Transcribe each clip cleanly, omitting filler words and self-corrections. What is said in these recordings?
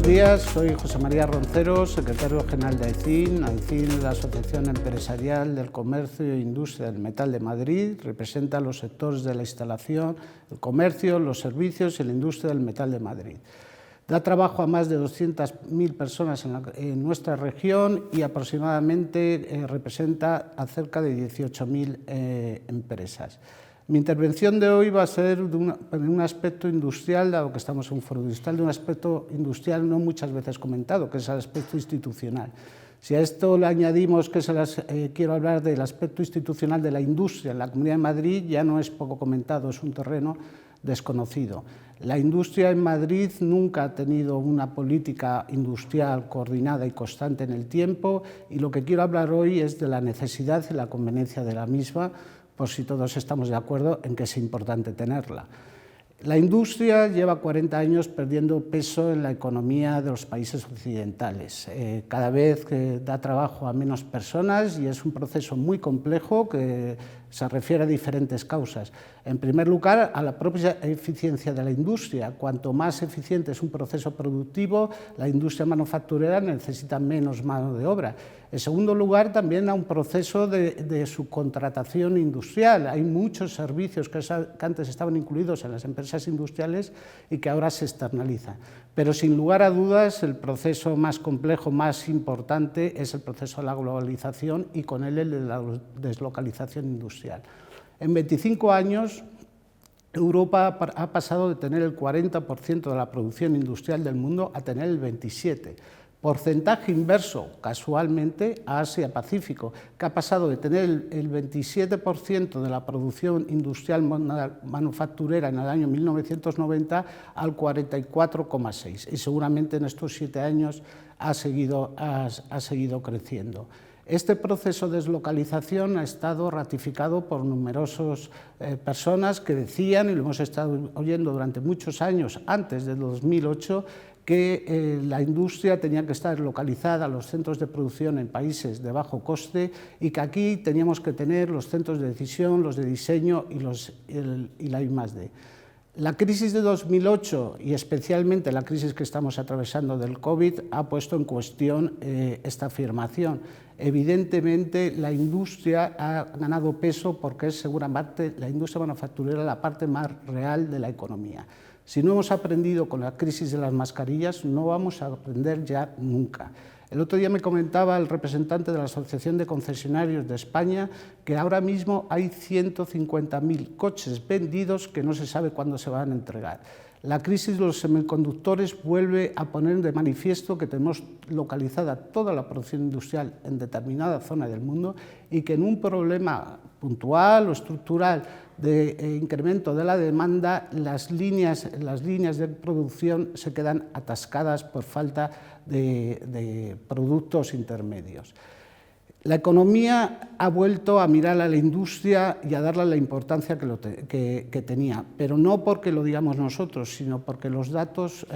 días, soy José María Roncero, secretario general de AECIN. AECIN es la Asociación Empresarial del Comercio e Industria del Metal de Madrid. Representa los sectores de la instalación, el comercio, los servicios y la industria del metal de Madrid. Da trabajo a más de 200.000 personas en nuestra región y aproximadamente representa a cerca de 18.000 empresas. Mi intervención de hoy va a ser de un aspecto industrial, dado que estamos en un foro industrial, de un aspecto industrial no muchas veces comentado, que es el aspecto institucional. Si a esto le añadimos que quiero hablar del aspecto institucional de la industria en la Comunidad de Madrid, ya no es poco comentado, es un terreno desconocido. La industria en Madrid nunca ha tenido una política industrial coordinada y constante en el tiempo, y lo que quiero hablar hoy es de la necesidad y la conveniencia de la misma, por si todos estamos de acuerdo en que es importante tenerla. La industria lleva 40 años perdiendo peso en la economía de los países occidentales. Cada vez da trabajo a menos personas y es un proceso muy complejo que se refiere a diferentes causas. En primer lugar, a la propia eficiencia de la industria. Cuanto más eficiente es un proceso productivo, la industria manufacturera necesita menos mano de obra. En segundo lugar, también a un proceso de subcontratación industrial. Hay muchos servicios que antes estaban incluidos en las empresas industriales y que ahora se externalizan. Pero sin lugar a dudas, el proceso más complejo, más importante, es el proceso de la globalización y con él el de la deslocalización industrial. En 25 años, Europa ha pasado de tener el 40% de la producción industrial del mundo a tener el 27%. Porcentaje inverso, casualmente, a Asia-Pacífico, que ha pasado de tener el 27% de la producción industrial manufacturera en el año 1990 al 44,6%. Y seguramente en estos 7 años ha seguido creciendo. Este proceso de deslocalización ha estado ratificado por numerosas personas que decían, y lo hemos estado oyendo durante muchos años, antes del 2008, que la industria tenía que estar localizada, los centros de producción en países de bajo coste, y que aquí teníamos que tener los centros de decisión, los de diseño y la I+D. La crisis de 2008 y especialmente la crisis que estamos atravesando del COVID ha puesto en cuestión esta afirmación. Evidentemente, la industria ha ganado peso porque es seguramente la industria manufacturera la parte más real de la economía. Si no hemos aprendido con la crisis de las mascarillas, no vamos a aprender ya nunca. El otro día me comentaba el representante de la Asociación de Concesionarios de España que ahora mismo hay 150.000 coches vendidos que no se sabe cuándo se van a entregar. La crisis de los semiconductores vuelve a poner de manifiesto que tenemos localizada toda la producción industrial en determinada zona del mundo y que en un problema puntual o estructural de incremento de la demanda, las líneas de producción se quedan atascadas por falta de productos intermedios. La economía ha vuelto a mirar a la industria y a darle la importancia que tenía, pero no porque lo digamos nosotros, sino porque los datos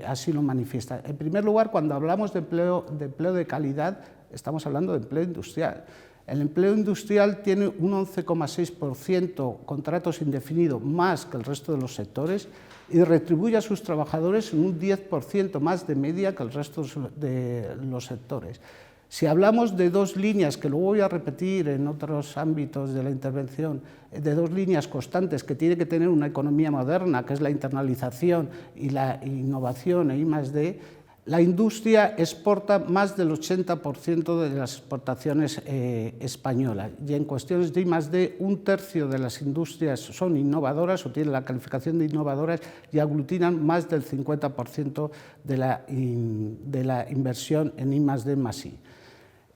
así lo manifiestan. En primer lugar, cuando hablamos de empleo de calidad, estamos hablando de empleo industrial. El empleo industrial tiene un 11,6% contratos indefinidos más que el resto de los sectores y retribuye a sus trabajadores en un 10% más de media que el resto de los sectores. Si hablamos de dos líneas, que luego voy a repetir en otros ámbitos de la intervención, de dos líneas constantes que tiene que tener una economía moderna, que es la internalización y la innovación e I+D, la industria exporta más del 80% de las exportaciones españolas y en cuestiones de I+D, un tercio de las industrias son innovadoras o tienen la calificación de innovadoras y aglutinan más del 50% de la inversión en I+D+I.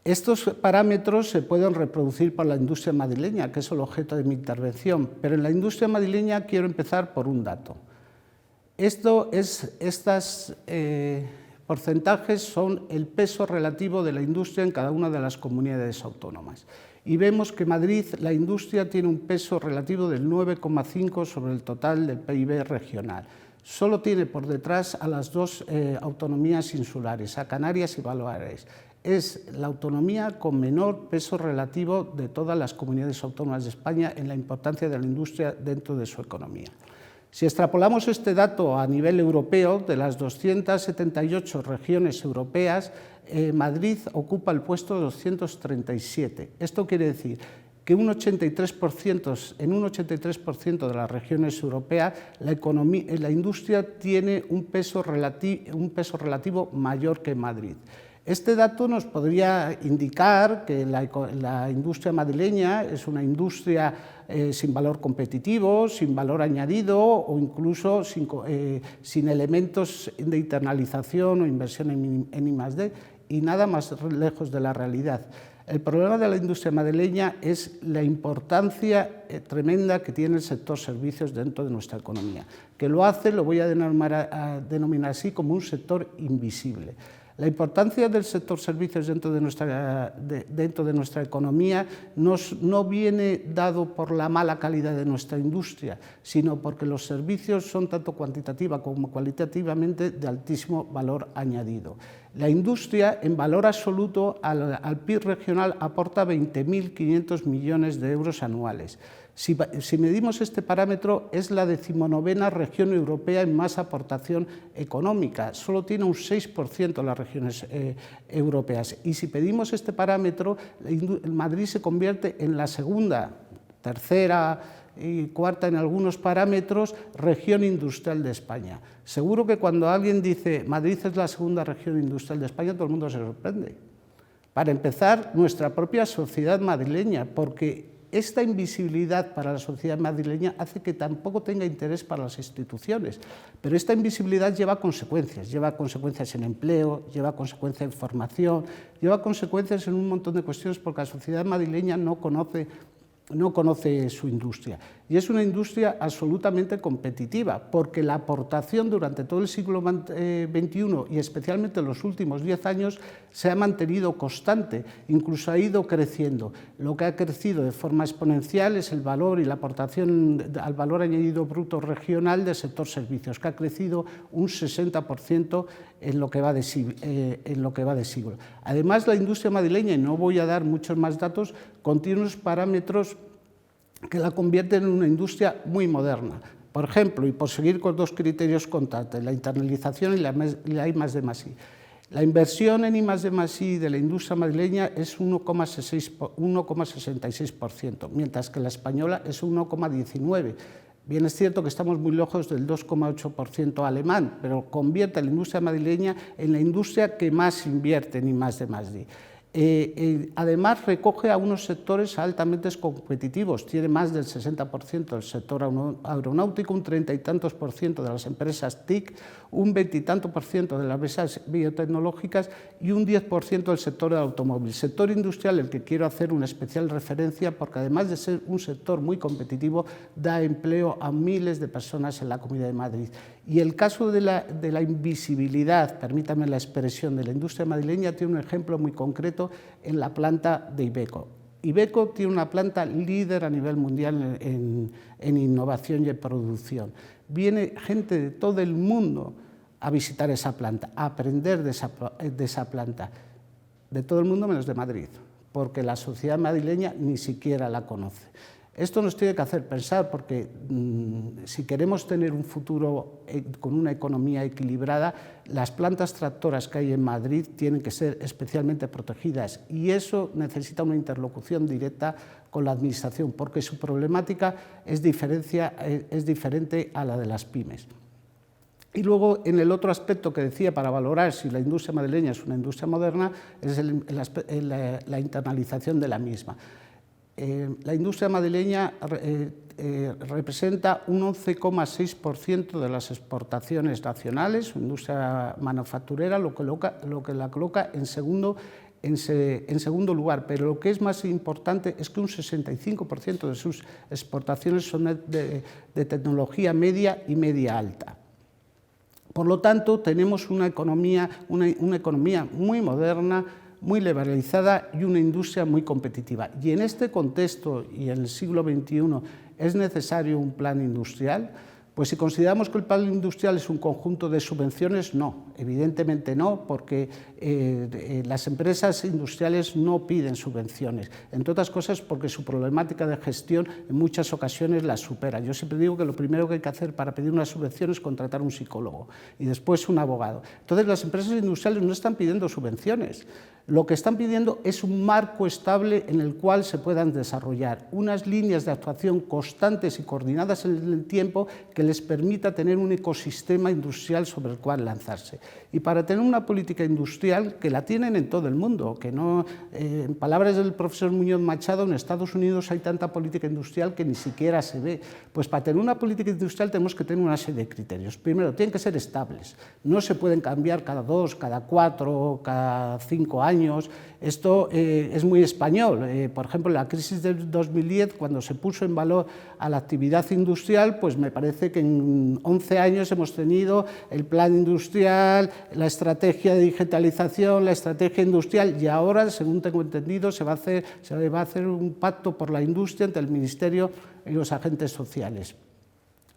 Estos parámetros se pueden reproducir para la industria madrileña, que es el objeto de mi intervención, pero en la industria madrileña quiero empezar por un dato. Estos porcentajes son el peso relativo de la industria en cada una de las comunidades autónomas. Y vemos que Madrid, la industria, tiene un peso relativo del 9,5 sobre el total del PIB regional. Solo tiene por detrás a las dos autonomías insulares, a Canarias y Baleares. Es la autonomía con menor peso relativo de todas las comunidades autónomas de España en la importancia de la industria dentro de su economía. Si extrapolamos este dato a nivel europeo, de las 278 regiones europeas, Madrid ocupa el puesto 237. Esto quiere decir que en un 83% de las regiones europeas la industria tiene un peso relativo mayor que en Madrid. Este dato nos podría indicar que la industria madrileña es una industria sin valor competitivo, sin valor añadido o incluso sin elementos de internalización o inversión en I+D, y nada más lejos de la realidad. El problema de la industria madrileña es la importancia tremenda que tiene el sector servicios dentro de nuestra economía, que lo voy a denominar así, como un sector invisible. La importancia del sector servicios dentro de nuestra economía no viene dado por la mala calidad de nuestra industria, sino porque los servicios son tanto cuantitativa como cualitativamente de altísimo valor añadido. La industria, en valor absoluto, al PIB regional aporta 20.500 millones de euros anuales. Si medimos este parámetro, es la 19ª región europea en más aportación económica, solo tiene un 6% las regiones europeas. Y si pedimos este parámetro, Madrid se convierte en la segunda, tercera y cuarta en algunos parámetros, región industrial de España. Seguro que cuando alguien dice Madrid es la segunda región industrial de España, todo el mundo se sorprende. Para empezar, nuestra propia sociedad madrileña, porque esta invisibilidad para la sociedad madrileña hace que tampoco tenga interés para las instituciones, pero esta invisibilidad lleva consecuencias en empleo, lleva consecuencias en formación, lleva consecuencias en un montón de cuestiones, porque la sociedad madrileña no conoce su industria. Y es una industria absolutamente competitiva, porque la aportación durante todo el siglo XXI y especialmente en los últimos 10 años se ha mantenido constante, incluso ha ido creciendo. Lo que ha crecido de forma exponencial es el valor y la aportación al valor añadido bruto regional del sector servicios, que ha crecido un 60% en lo que va de siglo. Además, la industria madrileña, y no voy a dar muchos más datos, contiene unos parámetros que la convierten en una industria muy moderna. Por ejemplo, y por seguir con dos criterios constantes, la internalización y la I+D+I. La inversión en I+D+I de la industria madrileña es 1,66%, mientras que la española es 1,19%. Bien, es cierto que estamos muy lejos del 2,8% alemán, pero convierte a la industria madrileña en la industria que más invierte en I+D+I. Además, recoge a unos sectores altamente competitivos, tiene más del 60% del sector aeronáutico, un 30 y tantos por ciento de las empresas TIC, un 20 y tanto por ciento de las empresas biotecnológicas y un 10% del sector del automóvil. Sector industrial el que quiero hacer una especial referencia, porque además de ser un sector muy competitivo, da empleo a miles de personas en la Comunidad de Madrid. Y el caso de la invisibilidad, permítame la expresión, de la industria madrileña tiene un ejemplo muy concreto en la planta de Iveco. Iveco tiene una planta líder a nivel mundial en innovación y en producción. Viene gente de todo el mundo a visitar esa planta, a aprender de esa planta, de todo el mundo menos de Madrid, porque la sociedad madrileña ni siquiera la conoce. Esto nos tiene que hacer pensar, porque si queremos tener un futuro con una economía equilibrada, las plantas tractoras que hay en Madrid tienen que ser especialmente protegidas, y eso necesita una interlocución directa con la Administración, porque su problemática es diferente a la de las pymes. Y luego, en el otro aspecto que decía, para valorar si la industria madrileña es una industria moderna, es la internalización de la misma. La industria madrileña representa un 11,6% de las exportaciones nacionales, su industria manufacturera, lo que la coloca en segundo lugar, pero lo que es más importante es que un 65% de sus exportaciones son de tecnología media y media alta. Por lo tanto, tenemos una economía muy moderna, muy liberalizada y una industria muy competitiva. Y en este contexto y en el siglo XXI es necesario un plan industrial, Pues si consideramos que el plan industrial es un conjunto de subvenciones, no, evidentemente no, porque las empresas industriales no piden subvenciones, entre otras cosas porque su problemática de gestión en muchas ocasiones las supera. Yo siempre digo que lo primero que hay que hacer para pedir una subvención es contratar un psicólogo y después un abogado. Entonces las empresas industriales no están pidiendo subvenciones, lo que están pidiendo es un marco estable en el cual se puedan desarrollar unas líneas de actuación constantes y coordinadas en el tiempo que les permita tener un ecosistema industrial sobre el cual lanzarse. Y para tener una política industrial que la tienen en todo el mundo, que no, en palabras del profesor Muñoz Machado, en Estados Unidos hay tanta política industrial que ni siquiera se ve. Pues para tener una política industrial tenemos que tener una serie de criterios. Primero, tienen que ser estables, no se pueden cambiar cada 2, cada 4, cada 5 años. Esto es muy español. Por ejemplo, la crisis del 2010, cuando se puso en valor a la actividad industrial, pues me parece que en 11 años hemos tenido el plan industrial, la estrategia de digitalización, la estrategia industrial, y ahora, según tengo entendido, se va a hacer un pacto por la industria entre el Ministerio y los agentes sociales.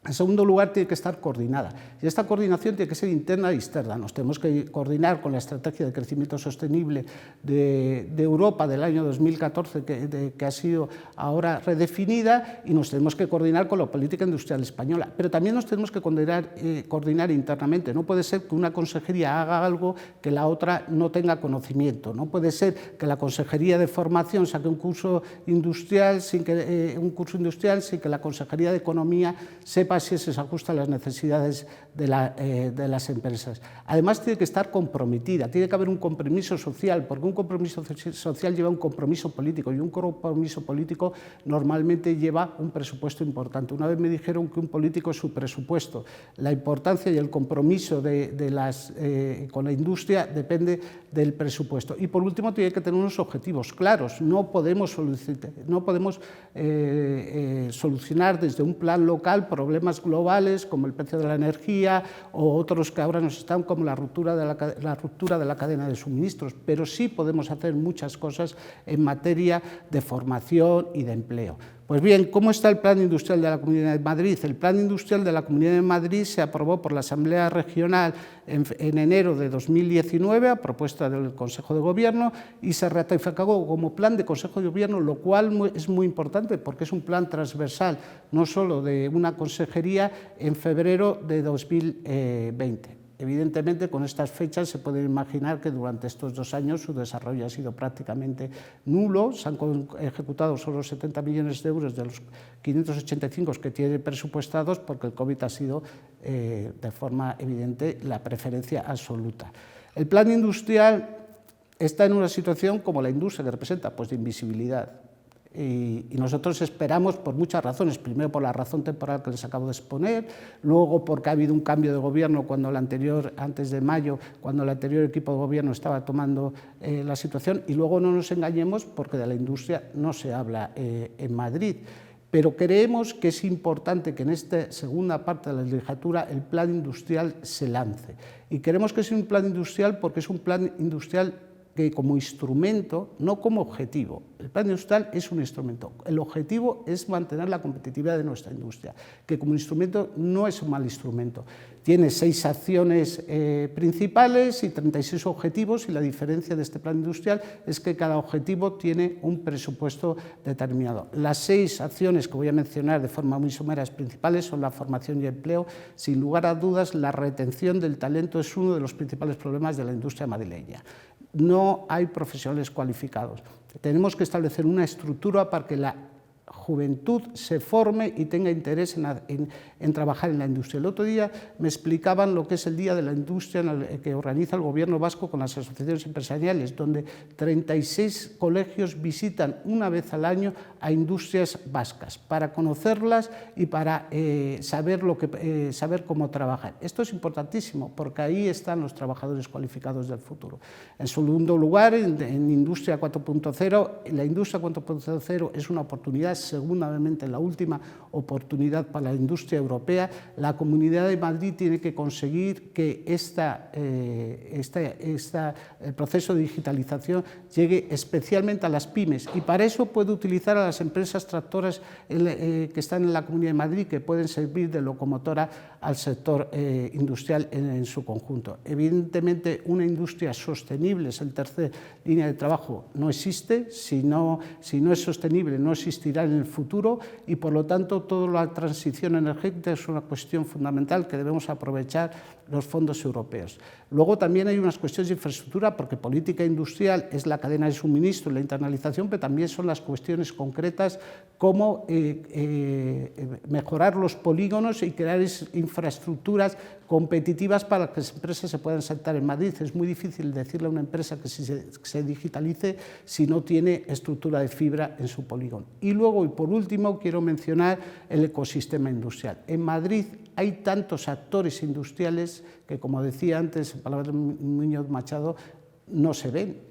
En segundo lugar, tiene que estar coordinada, y esta coordinación tiene que ser interna e externa. Nos tenemos que coordinar con la estrategia de crecimiento sostenible de Europa del año 2014, que ha sido ahora redefinida, y nos tenemos que coordinar con la política industrial española. Pero también nos tenemos que coordinar internamente. No puede ser que una consejería haga algo que la otra no tenga conocimiento. No puede ser que la Consejería de Formación saque un curso industrial sin que la Consejería de Economía sepa si se ajusta a las necesidades de las empresas. Además, tiene que estar comprometida, tiene que haber un compromiso social, porque un compromiso social lleva un compromiso político, y un compromiso político normalmente lleva un presupuesto importante. Una vez me dijeron que un político es su presupuesto. La importancia y el compromiso con la industria depende del presupuesto. Y por último, tiene que tener unos objetivos claros. No podemos solucionar desde un plan local problemas globales como el precio de la energía o otros que ahora nos están, como la ruptura de la cadena de suministros, pero sí podemos hacer muchas cosas en materia de formación y de empleo. Pues bien, ¿cómo está el Plan Industrial de la Comunidad de Madrid? El Plan Industrial de la Comunidad de Madrid se aprobó por la Asamblea Regional en enero de 2019 a propuesta del Consejo de Gobierno y se ratificó como plan de Consejo de Gobierno, lo cual es muy importante porque es un plan transversal, no solo de una consejería, en febrero de 2020. Evidentemente, con estas fechas se puede imaginar que durante estos 2 años su desarrollo ha sido prácticamente nulo. Se han ejecutado solo 70 millones de euros de los 585 que tiene presupuestados, porque el COVID ha sido de forma evidente la preferencia absoluta. El plan industrial está en una situación, como la industria que representa, pues de invisibilidad. Y nosotros esperamos por muchas razones, primero por la razón temporal que les acabo de exponer, luego porque ha habido un cambio de gobierno antes de mayo, cuando el anterior equipo de gobierno estaba tomando la situación, y luego no nos engañemos porque de la industria no se habla en Madrid. Pero creemos que es importante que en esta segunda parte de la legislatura el plan industrial se lance. Y queremos que sea un plan industrial porque es un plan industrial que como instrumento, no como objetivo. El plan industrial es un instrumento. El objetivo es mantener la competitividad de nuestra industria, que como instrumento no es un mal instrumento. Tiene 6 acciones principales y 36 objetivos, y la diferencia de este plan industrial es que cada objetivo tiene un presupuesto determinado. Las 6 acciones que voy a mencionar de forma muy somera principales son la formación y empleo. Sin lugar a dudas, la retención del talento es uno de los principales problemas de la industria madrileña. No hay profesionales cualificados. Tenemos que establecer una estructura para que la juventud se forme y tenga interés en trabajar en la industria. El otro día me explicaban lo que es el Día de la Industria que organiza el Gobierno vasco con las asociaciones empresariales, donde 36 colegios visitan una vez al año a industrias vascas para conocerlas y para saber cómo trabajan. Esto es importantísimo porque ahí están los trabajadores cualificados del futuro. En segundo lugar, en Industria 4.0, la Industria 4.0 es una oportunidad seguramente la última oportunidad para la industria europea. La Comunidad de Madrid tiene que conseguir que el proceso de digitalización llegue especialmente a las pymes, y para eso puede utilizar a las empresas tractoras que están en la Comunidad de Madrid, que pueden servir de locomotora al sector industrial en su conjunto. Evidentemente, una industria sostenible, es el tercer línea de trabajo, no existe. Si no es sostenible, no existirá en el futuro, y por lo tanto toda la transición energética es una cuestión fundamental que debemos aprovechar los fondos europeos. Luego también hay unas cuestiones de infraestructura, porque política industrial es la cadena de suministro y la internalización, pero también son las cuestiones concretas como mejorar los polígonos y crear infraestructuras competitivas para que las empresas se puedan sentar en Madrid. Es muy difícil decirle a una empresa que se digitalice si no tiene estructura de fibra en su polígono. Y luego, y por último, quiero mencionar el ecosistema industrial. En Madrid hay tantos actores industriales que, como decía antes, en palabras de Muñoz Machado, no se ven.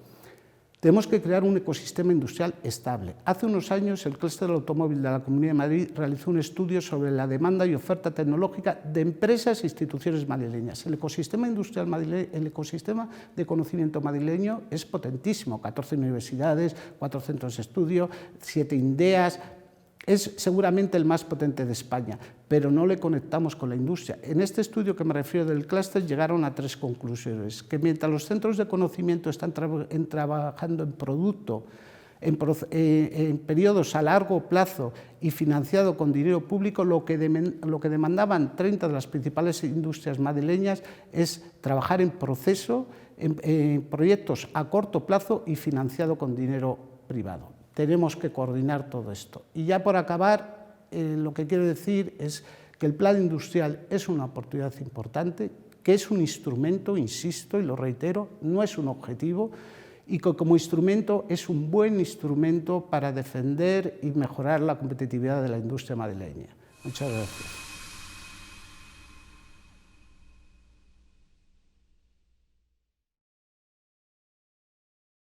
Tenemos que crear un ecosistema industrial estable. Hace unos años el clúster del automóvil de la Comunidad de Madrid realizó un estudio sobre la demanda y oferta tecnológica de empresas e instituciones madrileñas. El ecosistema industrial madrileño, el ecosistema de conocimiento madrileño es potentísimo: 14 universidades, 4 centros de estudio, 7 INDEAs. Es seguramente el más potente de España, pero no le conectamos con la industria. En este estudio que me refiero del clúster llegaron a 3 conclusiones: que mientras los centros de conocimiento están trabajando en producto, en periodos a largo plazo y financiado con dinero público, lo que demandaban 30 de las principales industrias madrileñas es trabajar en proceso, en proyectos a corto plazo y financiado con dinero privado. Tenemos que coordinar todo esto. Y ya por acabar, lo que quiero decir es que el plan industrial es una oportunidad importante, que es un instrumento, insisto y lo reitero, no es un objetivo, y que como instrumento es un buen instrumento para defender y mejorar la competitividad de la industria madrileña. Muchas gracias.